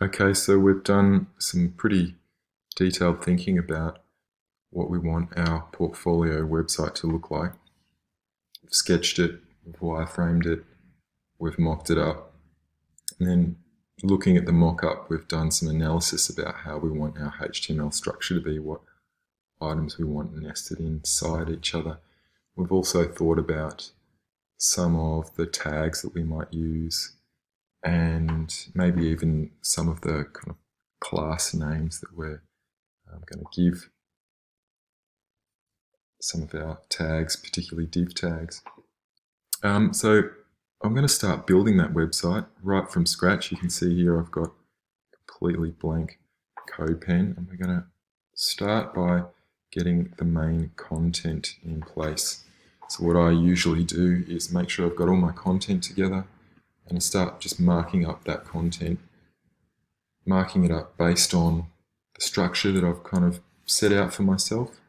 Okay, so we've done some pretty detailed thinking about what we want our portfolio website to look like. We've sketched it, we've wireframed it, we've mocked it up, and then looking at the mock-up, we've done some analysis about how we want our HTML structure to be, what items we want nested inside each other. We've also thought about some of the tags that we might use, and maybe even some of the kind of class names that we're going to give some of our tags, particularly div tags. So I'm going to start building that website right from scratch. You can see here I've got completely blank code pen, and we're going to start by getting the main content in place. So what I usually do is make sure I've got all my content together and start just marking up that content, marking it up based on the structure that I've kind of set out for myself.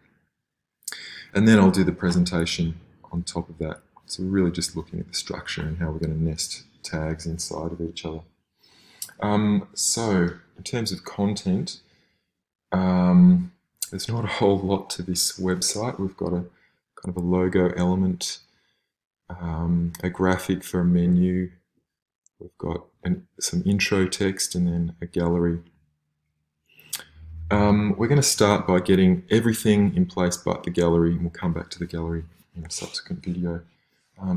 And then I'll do the presentation on top of that. So we're really just looking at the structure and how we're going to nest tags inside of each other. So in terms of content, there's not a whole lot to this website. We've got a kind of a logo element, a graphic for a menu. We've got some intro text and then a gallery. We're going to start by getting everything in place but the gallery, and we'll come back to the gallery in a subsequent video.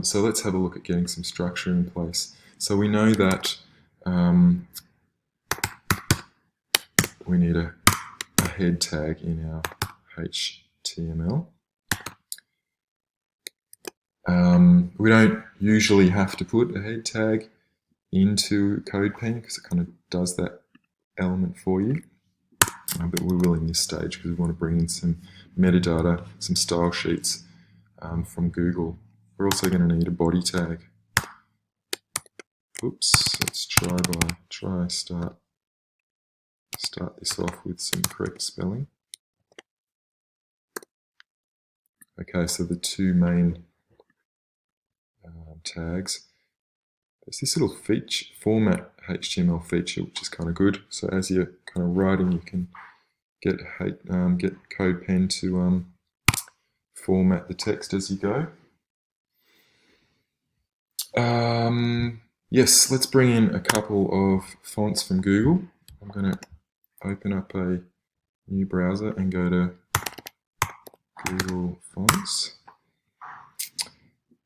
So let's have a look at getting some structure in place. So we know that we need a head tag in our HTML. We don't usually have to put a head tag into CodePen because it kind of does that element for you. But we will in this stage because we want to bring in some metadata, some style sheets from Google. We're also going to need a body tag. Oops, let's start this off with some correct spelling. Okay, so the two main tags. There's this little format HTML feature, which is kind of good. So as you're kind of writing, you can get CodePen to format the text as you go. Yes, let's bring in a couple of fonts from Google. I'm going to open up a new browser and go to Google Fonts.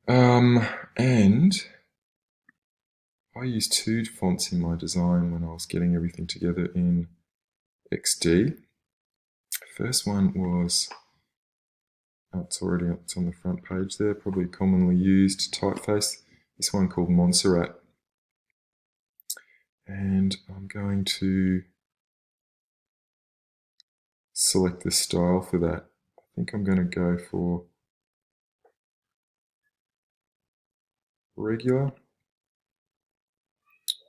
And I used two fonts in my design when I was getting everything together in XD. First one was, it's on the front page there, probably commonly used typeface. This one called Montserrat. And I'm going to select the style for that. I think I'm going to go for regular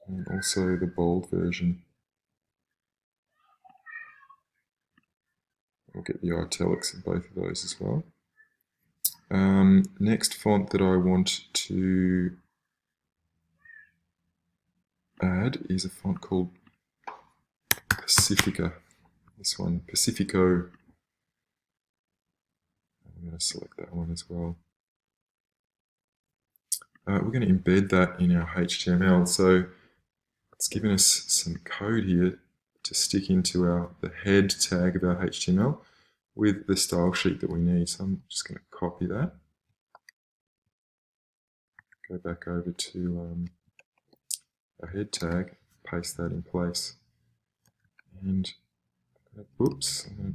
and also the bold version. I'll get the italics in both of those as well. Next font that I want to add is a font called Pacifica. This one, Pacifico. I'm going to select that one as well. We're going to embed that in our HTML. So it's given us some code here to stick into the head tag of our HTML with the style sheet that we need. So I'm just going to copy that. Go back over to our head tag, paste that in place. And whoops, I'm going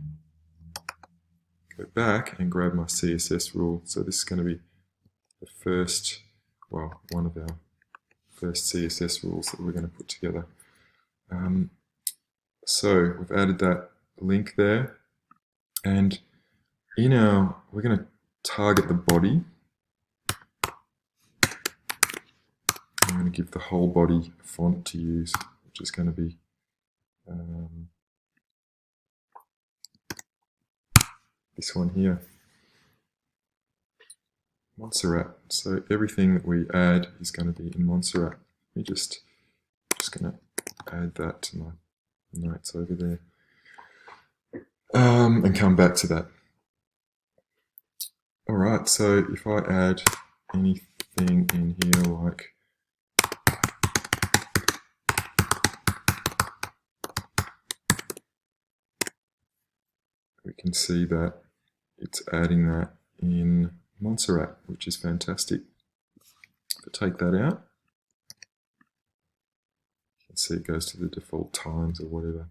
to go back and grab my CSS rule. So this is going to be the first, well, one of our first CSS rules that we're going to put together. So we've added that link there, and we're going to target the body. I'm going to give the whole body a font to use, which is going to be this one here, Montserrat. So everything that we add is going to be in Montserrat. We're just going to add that to my notes over there, and come back to that. All right, so if I add anything in here like we can see that it's adding that in Montserrat, which is fantastic. If I take that out, you can see it goes to the default times or whatever.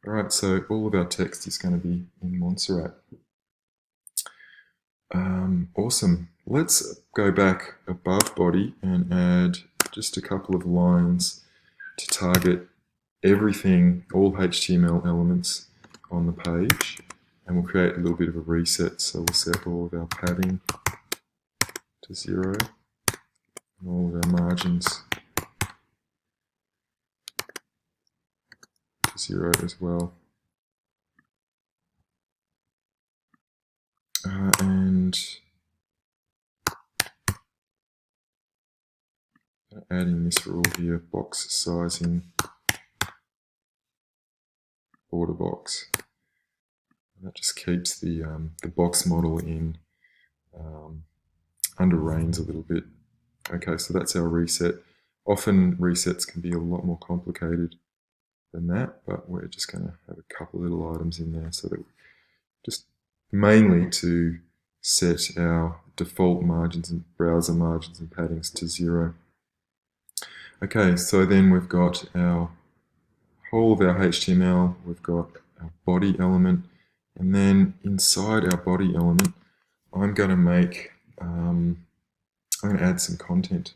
All right, so all of our text is going to be in Montserrat. Awesome. Let's go back above body and add just a couple of lines to target everything, all HTML elements on the page, and we'll create a little bit of a reset. So we'll set all of our padding to 0 and all of our margins to 0 as well. And adding this rule here, box sizing, border box. That just keeps the box model in under reins a little bit. Okay, so that's our reset. Often resets can be a lot more complicated than that, but we're just going to have a couple of little items in there so that just mainly to set our default margins and browser margins and paddings to 0. Okay, so then we've got our whole of our HTML, we've got our body element, and then inside our body element, I'm going to make, I'm going to add some content.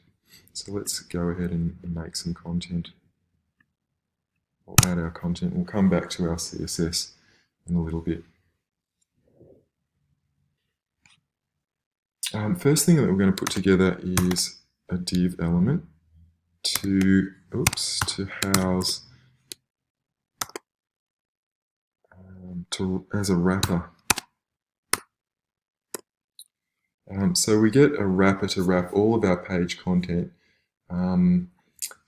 So let's go ahead and make some content. We'll add our content. We'll come back to our CSS in a little bit. First thing that we're going to put together is a div element to house as a wrapper. So we get a wrapper to wrap all of our page content,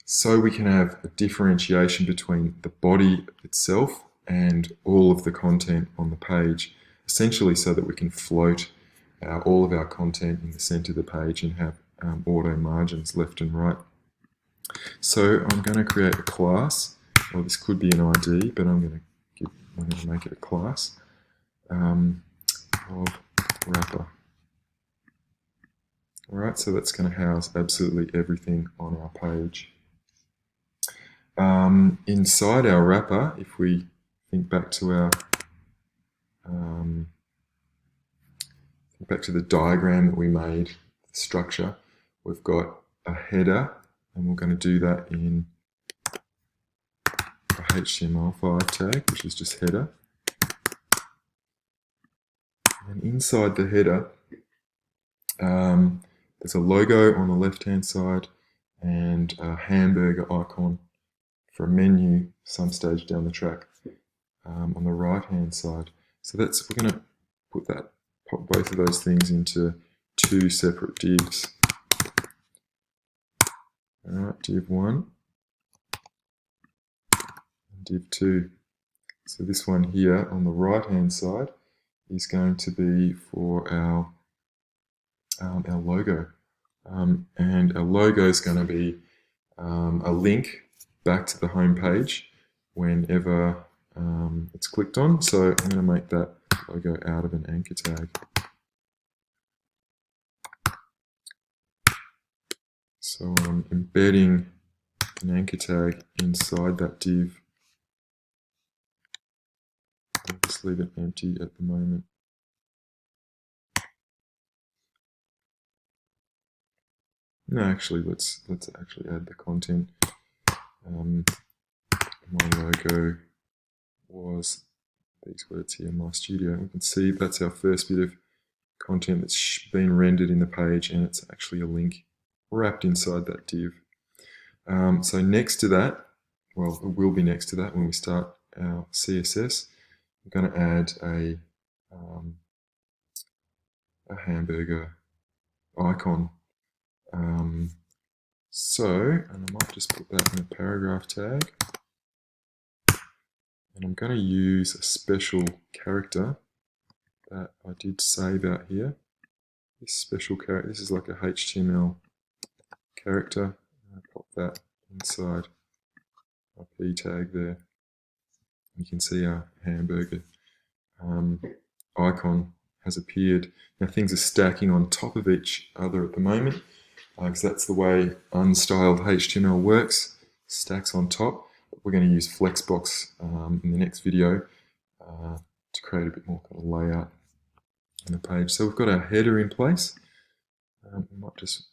so we can have a differentiation between the body itself and all of the content on the page, essentially so that we can float all of our content in the center of the page and have auto margins left and right. So I'm going to create a class, or this could be an ID, but I'm going to make it a class of wrapper. All right, so that's going to house absolutely everything on our page. Inside our wrapper, if we think back to our back to the diagram that we made, the structure, we've got a header, and we're going to do that in a HTML5 tag, which is just header. And inside the header, there's a logo on the left-hand side and a hamburger icon for a menu some stage down the track on the right-hand side. So we're going to pop both of those things into two separate divs. All right, div 1 and div 2. So this one here on the right-hand side is going to be for our logo. And our logo is going to be a link back to the home page whenever it's clicked on. So I'm going to make that logo out of an anchor tag. So I'm embedding an anchor tag inside that div. I'll just leave it empty at the moment. No, actually, let's actually add the content. My logo was these words here, my studio. We can see that's our first bit of content that's been rendered in the page, and it's actually a link wrapped inside that div. So next to that, well, it will be next to that when we start our CSS. I'm going to add a hamburger icon. So, and I might just put that in a paragraph tag. And I'm going to use a special character that I did save out here. This special character, this is like a HTML character. I'll pop that inside my P tag there. You can see our hamburger icon has appeared. Now things are stacking on top of each other at the moment, because that's the way unstyled HTML works, stacks on top. We're going to use Flexbox in the next video to create a bit more kind of layout on the page. So we've got our header in place. We might just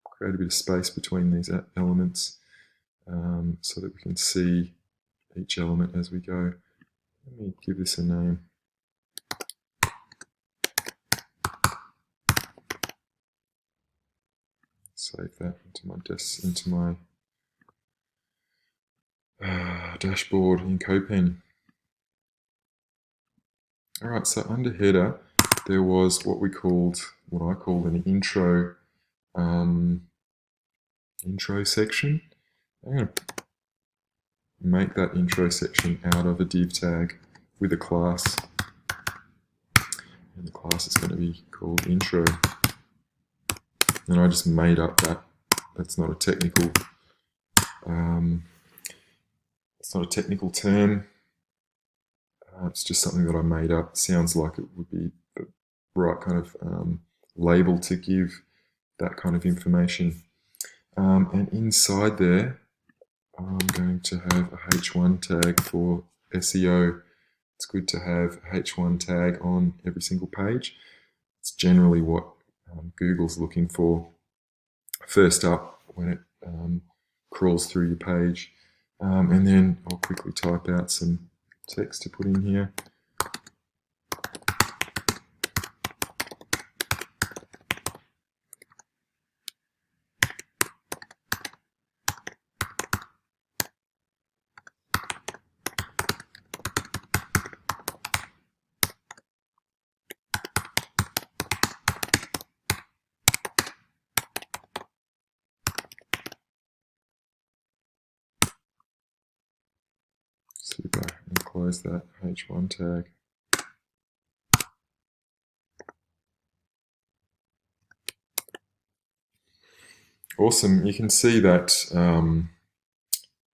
create a bit of space between these elements so that we can see each element as we go. Let me give this a name. Save that into my dashboard in CodePen. All right, so under header, there was what I called an intro section. I'm going to make that intro section out of a div tag with a class, and the class is going to be called intro. And I just made up that. That's not a technical. It's not a technical term. It's just something that I made up. Sounds like it would be the right kind of label to give that kind of information. And inside there, I'm going to have a H1 tag for SEO. It's good to have a H1 tag on every single page. It's generally what Google's looking for first up when it crawls through your page. And then I'll quickly type out some text to put in here. Super, and close that H1 tag. Awesome, you can see that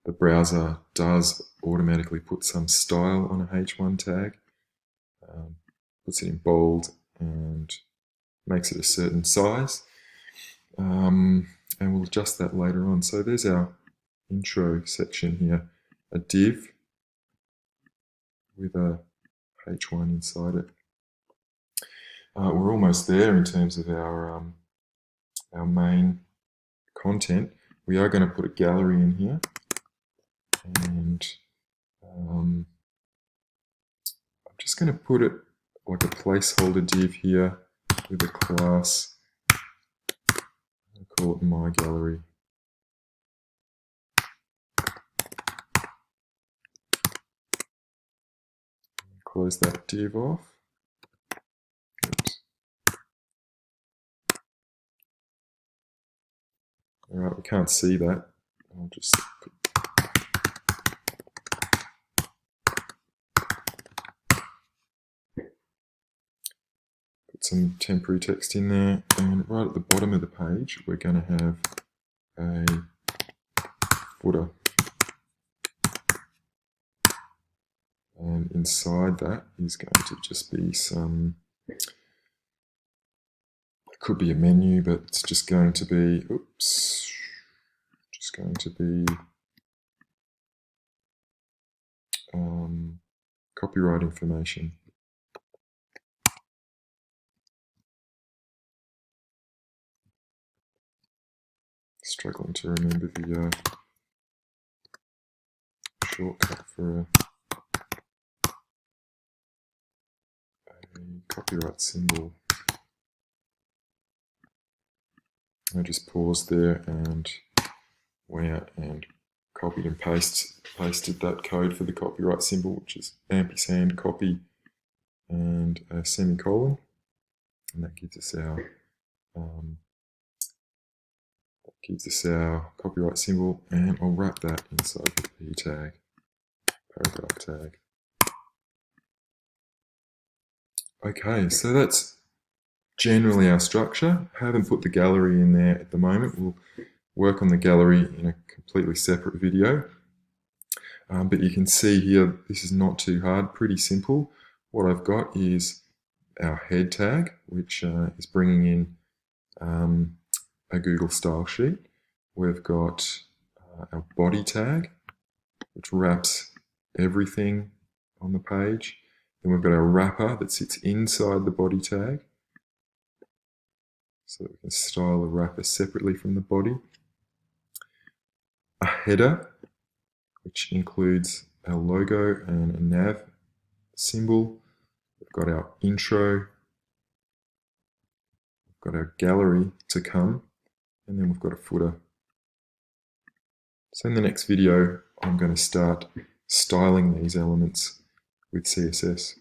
the browser does automatically put some style on a H1 tag, puts it in bold and makes it a certain size, and we'll adjust that later on. So there's our intro section here, a div with a H1 inside it. We're almost there in terms of our main content. We are going to put a gallery in here, and I'm just going to put it like a placeholder div here with a class. I'll call it my gallery. Close that div off. Oops. All right, we can't see that. I'll just put some temporary text in there, and right at the bottom of the page, we're going to have a footer. And inside that is going to just be some, it could be a menu, but it's just going to be, copyright information. Struggling to remember the shortcut for a copyright symbol. I just paused there and went out and copied and pasted that code for the copyright symbol, which is ampersand copy and a semicolon, and that gives us our gives us our copyright symbol, and I'll wrap that inside the P tag, paragraph tag. Okay, so that's generally our structure. I haven't put the gallery in there at the moment. We'll work on the gallery in a completely separate video. But you can see here, this is not too hard, pretty simple. What I've got is our head tag, which is bringing in a Google style sheet. We've got our body tag, which wraps everything on the page. Then we've got our wrapper that sits inside the body tag, so that we can style the wrapper separately from the body. A header, which includes our logo and a nav symbol. We've got our intro, we've got our gallery to come, and then we've got a footer. So in the next video, I'm going to start styling these elements with CSS.